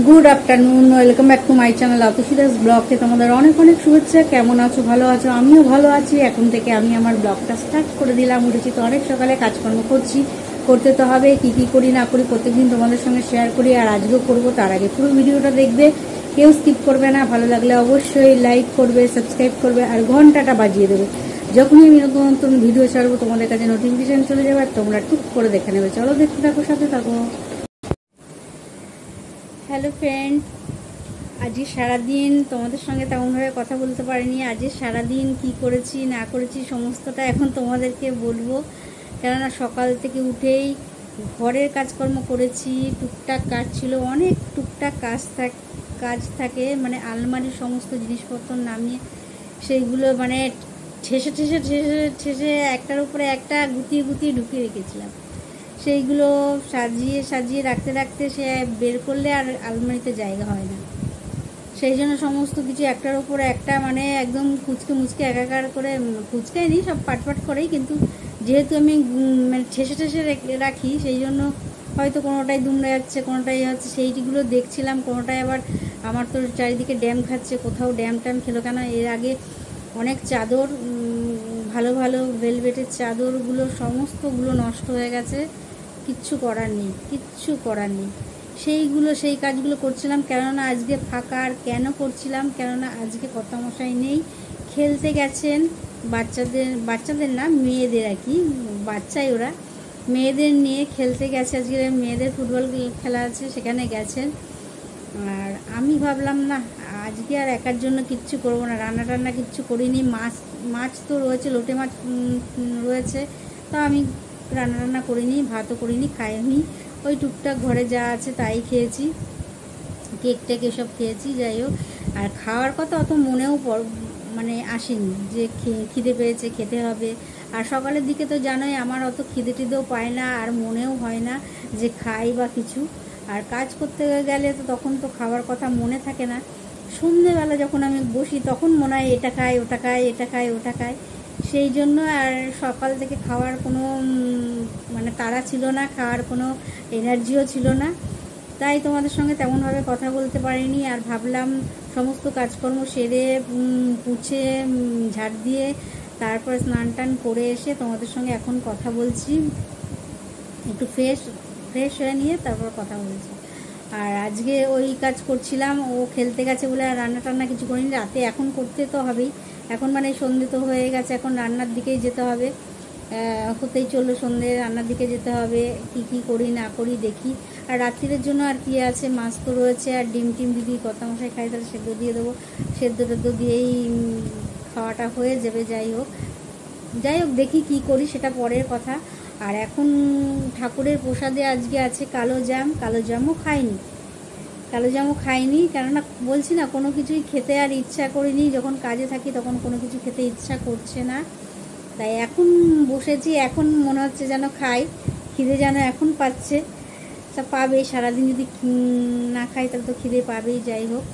Good afternoon, welcome back to my channel আতুশিদাস ব্লগে তোমাদের অনেক অনেক শুভেচ্ছা। কেমন আছো? ভালো আছো? আমিও ভালো আছি। এখন থেকে আমি আমার ব্লগটা স্টার্ট করে দিলাম। উঠেছি তো অনেক সকালে, কাজকর্ম করছি, করতে তো হবে। কি কি করি না করি প্রত্যেকদিন তোমাদের সঙ্গে শেয়ার করি, আর আজকেও করবো। তার আগে পুরো ভিডিওটা দেখবে, কেউ স্কিপ করবে না। ভালো লাগলে অবশ্যই লাইক করবে, সাবস্ক্রাইব করবে আর ঘন্টাটা বাজিয়ে দেবে। যখনই আমি নতুন নতুন ভিডিও ছাড়বো তোমাদের কাছে নোটিফিকেশন চলে যাবে আর তোমরা টুক করে দেখে নেবে। চলো দেখতে থাকো, সাথে থাকো। হ্যালো ফ্রেন্ড, আজকে সারাদিন তোমাদের সঙ্গে তেমনভাবে কথা বলতে পারিনি। আজকে সারাদিন কি করেছি না করেছি সমস্তটা এখন তোমাদেরকে বলবো। কেননা সকাল থেকে উঠেই ঘরের কাজকর্ম করেছি, টুকটাক কাজ ছিল, অনেক টুকটাক কাজ থাকে, মানে আলমারির সমস্ত জিনিসপত্র নামিয়ে সেইগুলো মানে ঠেসে ঠেসে ঠেসে ঠেসে একটার উপরে একটা গুতিয়ে গুতিয়ে ঢুকিয়ে রেখেছিলাম। সেইগুলো সাজিয়ে সাজিয়ে রাখতে রাখতে সে বের করলে আর আলমারিতে জায়গা হয় না। সেই জন্য সমস্ত কিছু একটার উপরে একটা মানে একদম কুচকে মুচকে একাকার করে, কুচকাই নি, সব পাটপাট করেই, কিন্তু যেহেতু আমি মানে ঠেসে ঠেসে রাখি সেই জন্য হয়তো কোনোটাই দুমড়ে যাচ্ছে, কোনোটাই হচ্ছে, সেইগুলো দেখছিলাম। কোনোটাই আবার আমার তো চারিদিকে ড্যাম খাচ্ছে, কোথাও ড্যাম ট্যাম খেলো কেন। এর আগে অনেক চাদর, ভালো ভালো ভেলভেটের চাদরগুলো সমস্তগুলো নষ্ট হয়ে গেছে। কিচ্ছু করার নেই, কিচ্ছু করার নেই। সেই কাজগুলো করছিলাম। কেননা আজকে ফাঁকা। আর কেন করছিলাম? কেননা আজকে কর্তামশাই নেই, খেলতে গেছেন। বাচ্চাদের না, মেয়েদের আর কি, বাচ্চাই ওরা, মেয়েদের নিয়ে খেলতে গেছে। আজকে মেয়েদের ফুটবল খেলা আছে, সেখানে গেছেন। আর আমি ভাবলাম না, আজকে আর একার জন্য কিচ্ছু করবো না, রান্না টান্না কিচ্ছু করিনি। মাছ তো রয়েছে, লোটে মাছ রয়েছে, তো আমি রান্না করিনি, ভাতও করিনি, খাইনি। ওই টুকটাক ঘরে যা আছে তাই খেয়েছি, কেক টেক এসব খেয়েছি। যাই হোক, আর খাওয়ার কথা অত মনেও মানে আসেনি যে খিদে পেয়েছে, খেতে হবে। আর সকালের দিকে তো জানোই আমার অত খিদে টিদেও পায় না, আর মনেও হয় না যে খাই বা কিছু। আর কাজ করতে গেলে তো তখন তো খাওয়ার কথা মনে থাকে না। সন্ধেবেলা যখন আমি বসি তখন মনে হয় এটা খাই, ওটা খাই, এটা খাই, ওটা খাই। সেই জন্য আর সকাল থেকে খাওয়ার কোনো মানে তাড়া ছিল না, খাওয়ার কোনো এনার্জিও ছিল না। তাই তোমাদের সঙ্গে তেমনভাবে কথা বলতে পারিনি। আর ভাবলাম সমস্ত কাজকর্ম সেরে পুছে ঝাড় দিয়ে তারপর স্নান টান করে এসে তোমাদের সঙ্গে এখন কথা বলছি, একটু ফ্রেশ হয়ে নিয়ে তারপর কথা বলছি। আর আজকে ওই কাজ করছিলাম, ও খেলতে গেছে বলে আর রান্না টান্না কিছু করিনি। রাতে এখন করতে তো হবেই, এখন মানে সন্ধে তো হয়ে গেছে, এখন রান্নার দিকেই যেতে হবে। হতেই চললো সন্ধে, রান্নার দিকে যেতে হবে। কি কি করি না করি দেখি। আর রাত্রির জন্য আর কি আছে, মাছ তো রয়েছে, আর ডিম টিম যদি কর্তামশাই খাই তাহলে সেদ্ধ দিয়ে দেবো। সেদ্ধ টেদ্ধ দিয়েই খাওয়াটা হয়ে যাবে। যাই হোক দেখি কি করি, সেটা পরের কথা। আর এখন ঠাকুরের প্রসাদে আজকে আছে কালো জামও খাইনি। কেননা বলছি না, কোনো কিছুই খেতে আর ইচ্ছা করিনি। যখন কাজে থাকি তখন কোনো কিছু খেতে ইচ্ছা করছে না। তাই এখন বসেছি, এখন মনে হচ্ছে যেন খাই, খিদে যেন এখন পাচ্ছে। তা পাবে, সারাদিন যদি না খাই তাহলে তো খিদে পাবেই। যাই হোক,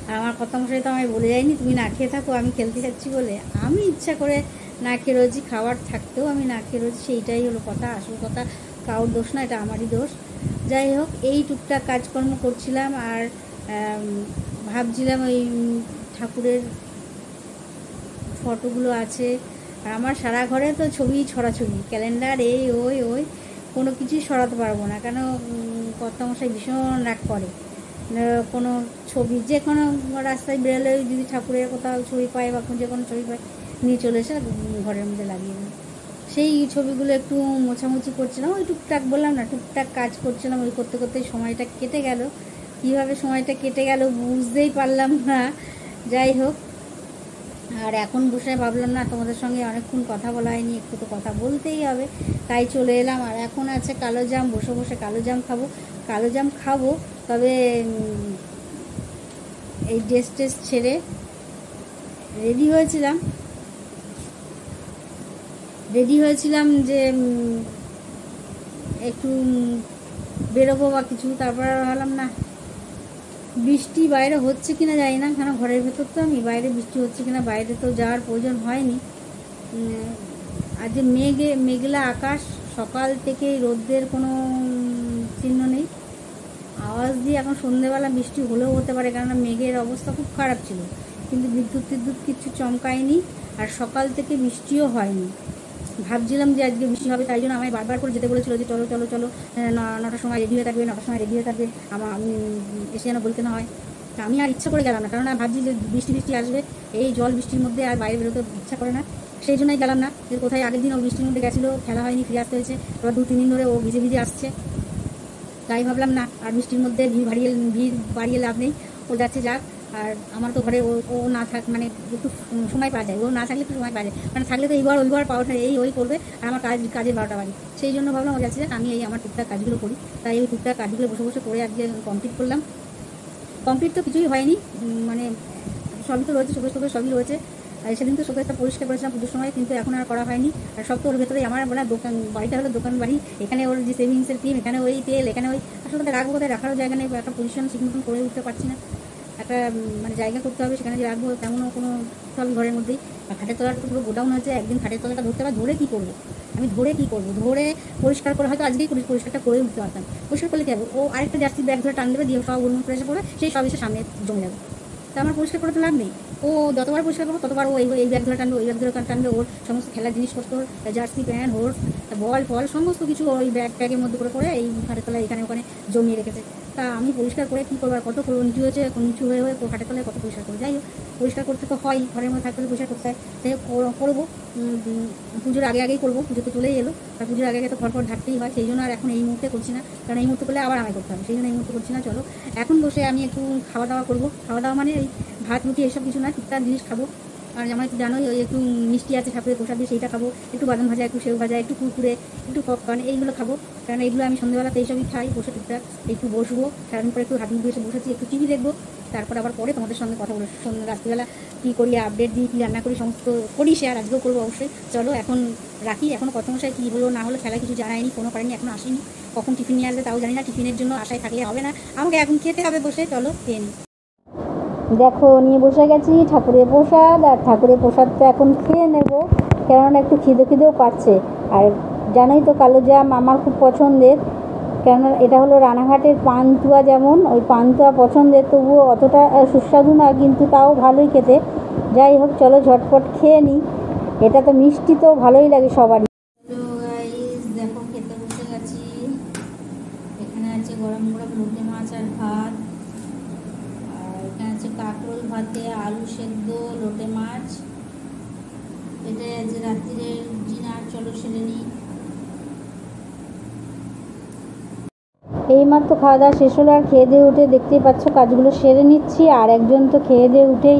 আর আমার কর্তামশাই তো আমায় বলে যায়নি তুমি না খেয়ে থাকো, আমি খেলতে যাচ্ছি বলে। আমি ইচ্ছা করে না খেয়ে রয়েছি, খাবার থাকতেও আমি না খেয়ে রয়েছি। সেইটাই হলো কথা, আসল কথা। কারোর দোষ না, এটা আমারই দোষ। যাই হোক, এই টুকটাক কাজকর্ম করছিলাম। আর ভাবছিলাম ওই ঠাকুরের ফটোগুলো আছে, আর আমার সারা ঘরে তো ছবি ছড়াছড়ি, ক্যালেন্ডার, এই ওই কোনো কিছুই সরাতে পারবো না। কেন কর্তামশাই ভীষণ রাগ করে। কোনো ছবি যে কোনো রাস্তায় বেরোলে যদি ঠাকুরের কোথাও ছবি পায় বা যে কোনো ছবি পায় নিয়ে চলে এসে ঘরের মধ্যে লাগিয়ে দেয়। সেই ছবিগুলো একটু মোছামুছি করছিলাম, ওই টুকটাক বললাম না, টুকটাক কাজ করছিলাম। ওই করতে করতেই সময়টা কেটে গেল। কীভাবে সময়টা কেটে গেল বুঝতেই পারলাম না। যাই হোক, আর এখন বসে ভাবলাম না, তোমাদের সঙ্গে অনেকক্ষণ কথা বলা হয়নি, একটু তো কথা বলতেই হবে, তাই চলে এলাম। আর এখন আছে কালো জাম, বসে বসে কালো জাম খাবো। তবে এই ড্রেস ছেড়ে রেডি হয়েছিলাম যে একটু বেরোবো বা কিছু। তারপর ভাবলাম না, বৃষ্টি বাইরে হচ্ছে কিনা জানি না, কেন ঘরের ভেতর তো আমি, বাইরে বৃষ্টি হচ্ছে কিনা, বাইরে তো যাওয়ার প্রয়োজন হয়নি। আজ মেঘলা আকাশ, সকাল থেকেই রোদ্রের কোনো চিহ্ন নেই। আওয়াজ দিয়ে এখন সন্ধ্যেবেলা বৃষ্টি হলেও হতে পারে, কেননা মেঘের অবস্থা খুব খারাপ ছিল, কিন্তু বিদ্যুৎ কিছু চমকায়নি, আর সকাল থেকে বৃষ্টিও হয়নি। ভাবছিলাম যে আজকে বৃষ্টি হবে, তাই জন্য আমায় বারবার করে যেতে বলেছিল যে চলো চলো চলো, 9টার সময় রেডি হয়ে থাকবে, 9টার সময় রেডি হয়ে থাকবে, আমি এসে যেন বলতে না হয়। তা আমি আর ইচ্ছা করে গেলাম না, কারণ ভাবছি যে বৃষ্টি আসবে, এই জল বৃষ্টির মধ্যে আর বাইরে বেরোতে ইচ্ছা করে না, সেই জন্যই গেলাম না। যে কোথায় আগের দিন ও বৃষ্টির মধ্যে গেছিলো, খেলা হয়নি, ফিরে আসতে হয়েছে, এবার 2-3 দিন ধরে ও ভিজে ভিজে আসছে, তাই ভাবলাম না আর বৃষ্টির মধ্যে ভিড় বাড়িয়ে লাভ নেই, ও যাচ্ছে যাক। আর আমার তো ঘরে ও না থাক মানে একটু সময় পাওয়া যায়, ও না থাকলে একটু সময় পাওয়া যায়, মানে থাকলে তো এইবার ওইবার পাওয়াটা ওই করবে, আর আমার কাজের 12টা বাজে, সেই জন্য ভাবলাম ও যাচ্ছে যাক, আমি এই আমার টুকটাক কাজগুলো করি। তাই এই টুকটাক কাজগুলো বসে বসে করে আজকে কমপ্লিট করলাম। কমপ্লিট তো কিছুই হয়নি, মানে সবই তো রয়েছে, শোকেস সবই রয়েছে। আর সেদিন তো শোকেসটা পরিষ্কার করেছিলাম পুজোর সময়, কিন্তু এখন আর করা হয়নি। আর সব তো ওর ভেতরে আমার বলা দোকান, বাড়িটা হলো দোকান বাড়ি, এখানে ওর যে সেভিংসের টিম, এখানে ওই তেল, এখানে ওই, আসলে রাখবো কোথায়, রাখারও জায়গা নেই, একটা পজিশন ঠিক মতন করে উঠতে পারছি না, একটা মানে জায়গা করতে হবে সেখানে যে রাখবো, তেমনও কোনো সবই ঘরের মধ্যেই। আর খাটের তলাটা তো পুরো গোডাউন হয়েছে, একদিন খাটের তলাটা ধরতে পারে, ধরে কী করবো আমি, ধরে পরিষ্কার করে হয়তো আজকেই পরিষ্কারটা করে উঠতে পারতাম। পরিষ্কার করলে কী হবে, ও আরেকটা জার্সি ব্যাগ ধরে টান দেবে, দিয়ে সব উন্নত করে এসে পড়ে, সেই সব এসে সামনে জমে যাবে, তা আমার পরিষ্কার করে তো লাভ নেই। ও যতবার পরিষ্কার করবো ততবার ও এই ব্যাগ ধরে টানবে, ওই ব্যাগ ধরে টানবে, ওর সমস্ত খেলার জিনিসপত্র, জার্সি প্যান্ট, হোর্স, বল ফল সমস্ত কিছু ওই ব্যাগের মধ্যে করে এই খাটের তলায় এখানে ওখানে জমিয়ে রেখেছে। তা আমি পরিষ্কার করে কী করবো, আর কত নিচু হয়েছে, নিচু হয়ে খাটের তলায় কত পরিষ্কার করবো। যাই হোক, পরিষ্কার করতে তো হয়, ঘরের মধ্যে থাকতে পরিষ্কার করতে হয়, যাই হোক করবো। পুজোর আগেই করবো, পুজো তো চলেই এলো, আর পুজোর আগে তো ঘর ঢাকতেই হয়, সেই জন্য আর এখন এই মুহূর্তে করছি না, কারণ এই মুহূর্তে করলে আবার আমায় করতে হবে, সেই জন্য এই মুহূর্তে করছি না। চলো এখন বসে আমি একটু খাওয়া দাওয়া করবো। খাওয়া দাওয়া মানে এই ভাত রুটি এইসব কিছু না, ঠিকঠাক জিনিস খাবো। আর আমার একটু জানোই, ওই একটু মিষ্টি আছে ঠাকুরের প্রসাদ দিয়ে, সেইটা খাবো, একটু বাদাম ভাজা, একটু সেউ ভাজা, একটু কুরকুরে, একটু পপকর্ন, এইগুলো খাবো, কারণ এইগুলো আমি সন্ধ্যেবেলাতে এইসবই খাই, বসে টুকটাক একটু বসবো, সারাদিন পরে একটু হাত মুখ এসে বসেছি, একটু টিভি দেখবো, তারপর আবার পরে তোমাদের সঙ্গে কথা বলে রাত্রিবেলা কী করি, আপডেট দিই, কী রান্না করি, সমস্ত করি শেয়ার, আজকেও করবো অবশ্যই। চলো এখন রাখি, এখনও কত মশাই কী হলো না হলো, খেলা কিছু জানায়নি, ফোনও করেনি, এখনও আসেনি, কখন টিফিন নিয়ে আসবে তাও জানি না, টিফিনের জন্য আশায় থাকলে হবে না, আমাকে এখন খেতে হবে বসে। চলো খেয়ে নিই। দেখো নিয়ে বসে গেছি ঠাকুরের প্রসাদ, আর ঠাকুরের প্রসাদটা এখন খেয়ে নেব, কেননা একটু খিদেও পাচ্ছে। আর জানোই তো কালো জাম আমার খুব পছন্দের, কেননা এটা হলো রানাঘাটের পান্তুয়া, যেমন ওই পান্তুয়া পছন্দের, তবুও অতটা সুস্বাদু না, কিন্তু তাও ভালোই খেতে। যাই হোক চলো ঝটপট খেয়ে নিই, এটা তো মিষ্টি তো ভালোই লাগে সবারই। তো গাইস দেখো খেতে বসে গেছি, এখানে আছে গরম গরম লোটে মাছ আর ভাত, এখানে আছে কাঁকরোল ভাতে আলু সেদ্ধ, লোটে মাছ, এটাই আছে রাত্রিরের ডিনার। চলো সেরে নিই। এইমাত্র খাওয়া দাওয়া শেষ হলো, আর খেয়ে দিয়ে উঠে দেখতেই পাচ্ছ কাজগুলো সেরে নিচ্ছি। আর একজন তো খেয়ে দিয়ে উঠেই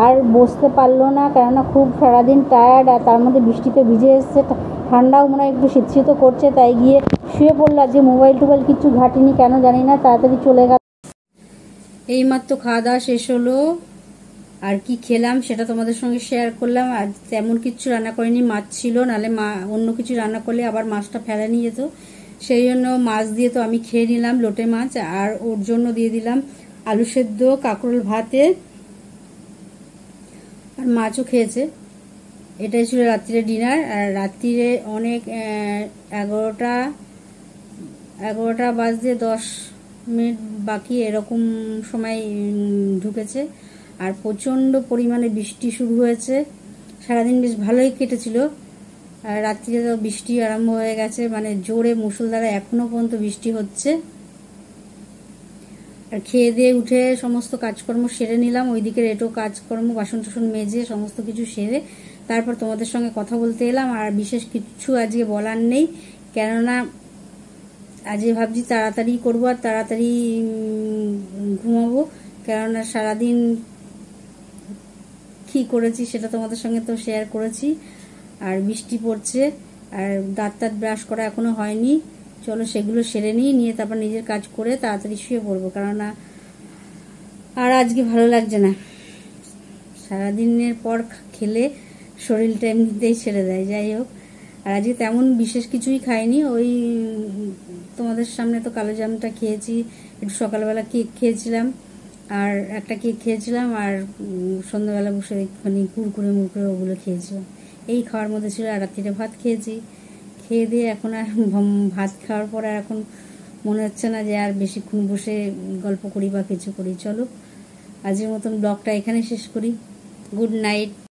আর বসতে পারলো না, কেননা খুব সারাদিন টায়ার্ড, আর তার মধ্যে বৃষ্টিতে ভিজে এসছে, ঠান্ডাও মনে হয় একটু শীত করছে, তাই গিয়ে শুয়ে পড়লো। আজকে মোবাইল টোবাইল কিছু ঘাটিনি, কেন জানি না, তাড়াতাড়ি চলে গেল। এইমাত্র খাওয়া দাওয়া শেষ হলো, আর কি খেলাম সেটা তোমাদের সঙ্গে শেয়ার করলাম। আজ তেমন কিছু রান্না করিনি, মাছ ছিল, নাহলে অন্য কিছু রান্না করলে আবার মাছটা ফেলা নিয়ে যেত, সেই জন্য মাছ দিয়ে তো আমি খেয়ে নিলাম, লোটে মাছ, আর ওর জন্য দিয়ে দিলাম আলু সেদ্ধ, কাঁকরোল ভাতে, আর মাছও খেয়েছে। এটাই ছিল রাত্রিরে ডিনার। আর রাত্রিরে অনেক 11টা বাজতে 10 মিনিট বাকি এরকম সময় ঢুকেছে, আর প্রচণ্ড পরিমাণে বৃষ্টি শুরু হয়েছে। সারাদিন বেশ ভালোই কেটেছিল, আর রাত্রিরে তো বৃষ্টি আরম্ভ হয়ে গেছে, মানে জোরে মুষলধারে এখনো পর্যন্ত বৃষ্টি হচ্ছে। আর খেয়ে দিয়ে উঠে সমস্ত কাজকর্ম সেরে নিলাম, ওইদিকে এটো কাজকর্ম বাসন টাসন মেজে সমস্ত কিছু সেরে তারপর তোমাদের সঙ্গে কথা বলতে এলাম। আর বিশেষ কিছু আজকে বলার নেই, কেননা আজকে ভাবছি তাড়াতাড়ি করবো আর তাড়াতাড়ি ঘুমাবো, কেননা সারাদিন কি করেছি সেটা তোমাদের সঙ্গে তো শেয়ার করেছি। আর বৃষ্টি পড়ছে, আর দাঁত ব্রাশ করা এখনো হয়নি, চলো সেগুলো সেরে নিয়ে তারপর নিজের কাজ করে তাড়াতাড়ি শুয়ে পড়বো, কেননা আর আজকে ভালো লাগছে না, সারাদিনের পর খেলে শরীরটা এমনিতেই ছেড়ে দেয়। যাই হোক, আর আজকে তেমন বিশেষ কিছুই খাইনি, ওই তোমাদের সামনে তো কালো জামটা খেয়েছি, একটু সকালবেলা কেক খেয়েছিলাম, আর একটা কেক খেয়েছিলাম, আর সন্ধ্যাবেলা বসে একটুখানি কুরকুরে মুরকুরে ওগুলো খেয়েছিলাম, এই খাওয়ার মধ্যে ছিল। আর রাত্রিরে ভাত খেয়েছি, খেয়ে দিয়ে এখন আর ভাত খাওয়ার পর আর এখন মনে হচ্ছে না যে আর বেশিক্ষণ বসে গল্প করি বা কিছু করি। চলো আজকের মতন ব্লগটা এখানে শেষ করি। Good night.